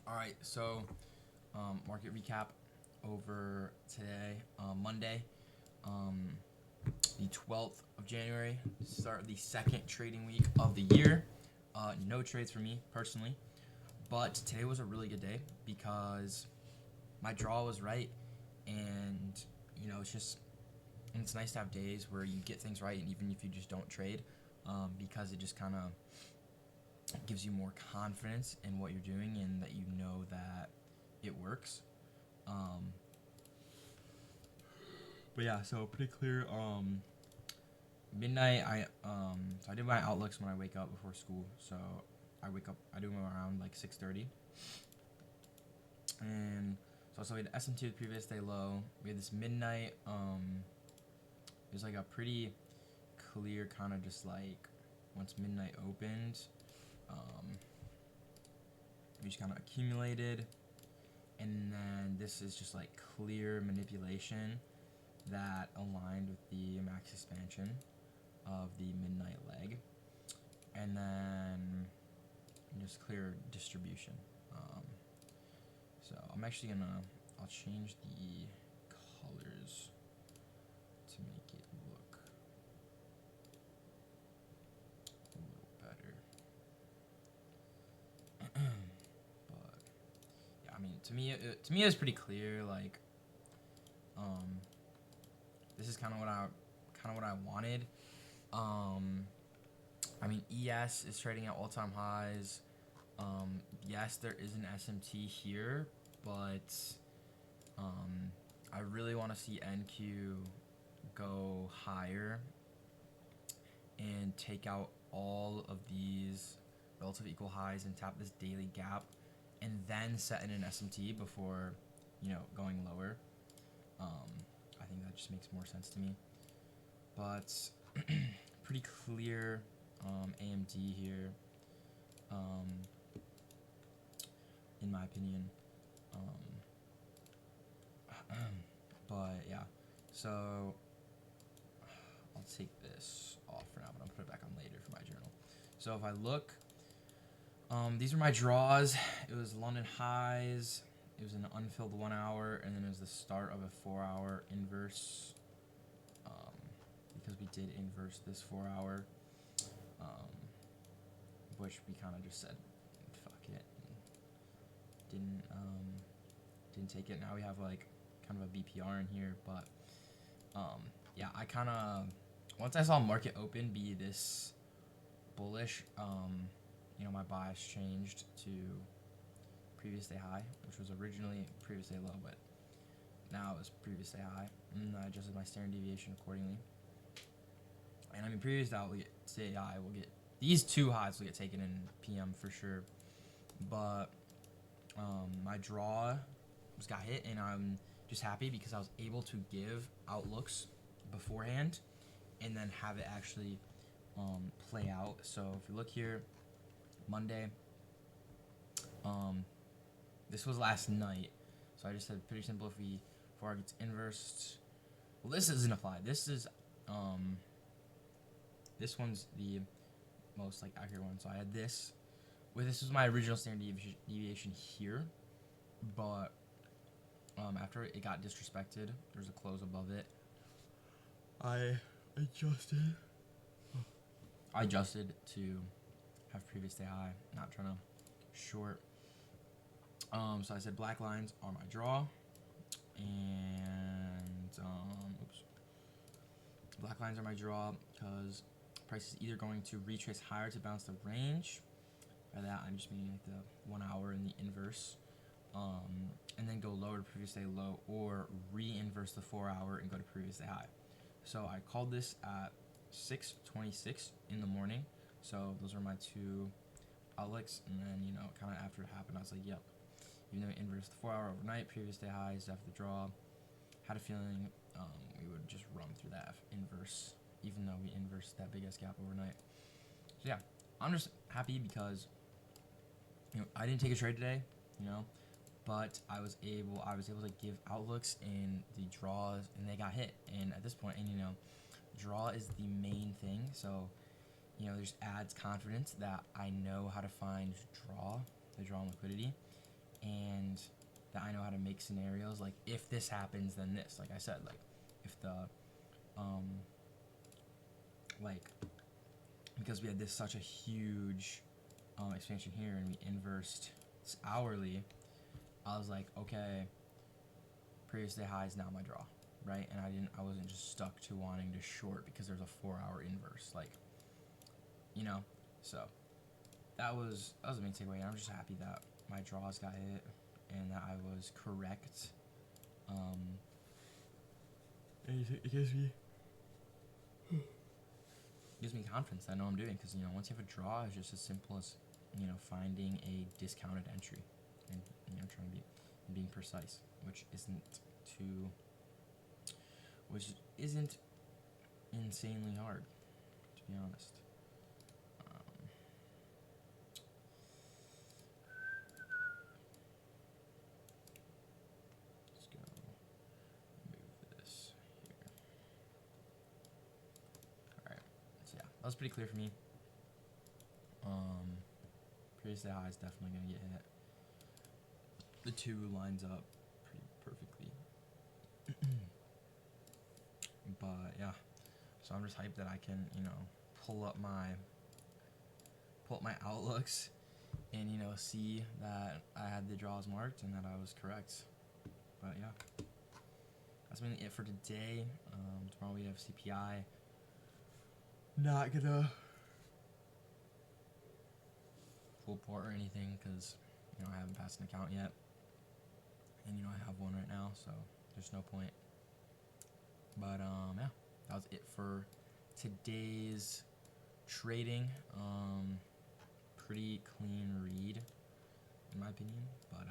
All right, so market recap over today, Monday, um, the 12th of January, start of the second trading week of the year. No trades for me personally, but today was a really good day because my draw was right, and it's nice to have days where you get things right, and even if you just don't trade, because it just kind of gives you more confidence in what you're doing and that you know that it works. Um, but yeah, so pretty clear. Midnight. So I did my outlooks when I wake up before school. So I wake up. I do them around like 6:30. And so we had S&T the previous day low. We had this midnight. It was like a pretty clear kind of just like once midnight opened. Um, we just kind of accumulated, and then this is just like clear manipulation that aligned with the max expansion of the midnight leg, and then just clear distribution. Um, so I'm actually gonna I'll change the colors to make it look a little better. But yeah, I mean to me it's pretty clear. Like um, this is kind of what I wanted. Um, I mean ES is trading at all-time highs. Yes, there is an SMT here, but um, I really want to see NQ go higher and take out all of these relative equal highs and tap this daily gap, and then set in an SMT before going lower. Um, I think that just makes more sense to me. But pretty clear AMD here, um, in my opinion. But yeah, so I'll take this off for now, but I'll put it back on later for my journal. So if I look, these are my draws. It was London highs. It was an unfilled 1 hour, and then it was the start of a 4 hour inverse. Because we did inverse this 4 hour, um, which we kind of just said, fuck it, and didn't take it. Now we have like kind of a BPR in here, but yeah, I kind of once I saw market open be this bullish, my bias changed to previous day high, which was originally previous day low, but now it's previous day high, and I adjusted my standard deviation accordingly. And I mean, previous day high will get these two highs will get taken in PM for sure, but my draw just got hit, and I'm just happy because I was able to give outlooks beforehand and then have it actually play out. So if you look here, Monday, this was last night. So I just said pretty simple. If we 4 gets inversed, well, this isn't applied. This one's the most like accurate one. So I had this. This was my original standard deviation here, but after it got disrespected, there's a close above it. I adjusted. I adjusted to have previous day high, not trying to short. So I said black lines are my draw, and black lines are my draw because price is either going to retrace higher to bounce the range. By that, I'm just meaning like the 1 hour in the inverse, and then go lower to previous day low, or re-inverse the 4 hour and go to previous day high. So I called this at 6:26 in the morning. So those are my two outlooks, and then kind of after it happened, I was like, yep. Even though we inversed the 4 hour overnight, previous day highs after the draw, had a feeling we would just run through that inverse, even though we inversed that big ass gap overnight. So yeah, I'm just happy because I didn't take a trade today, but I was able to give outlooks in the draws, and they got hit. And at this point, draw is the main thing. So there's adds confidence that I know how to find the draw and liquidity, and that I know how to make scenarios. Like, if this happens, then this. Like I said, like, if the, like, because we had this such a huge expansion here and we inversed hourly, I was like, okay, previous day high is now my draw, right? And I wasn't just stuck to wanting to short because there's a 4-hour inverse, like, you know. So that was the main takeaway. And I'm just happy that my draws got hit and that I was correct. It gives me confidence that I know what I'm doing, because, you know, once you have a draw, it's just as simple as, you know, finding a discounted entry and, you know, trying to be being precise, which isn't insanely hard, to be honest. Let's go move this here. Alright, so yeah, that was pretty clear for me. Previous day high is definitely going to get hit. The two lines up pretty perfectly. But yeah, so I'm just hyped that I can, you know, pull up my outlooks and, you know, see that I had the draws marked and that I was correct. But yeah, that's mainly it for today. Tomorrow we have CPI. Not gonna full port or anything, because, you know, I haven't passed an account yet, and, you know, I have one right now, so there's no point. But yeah, that was it for today's trading. Pretty clean read, in my opinion. But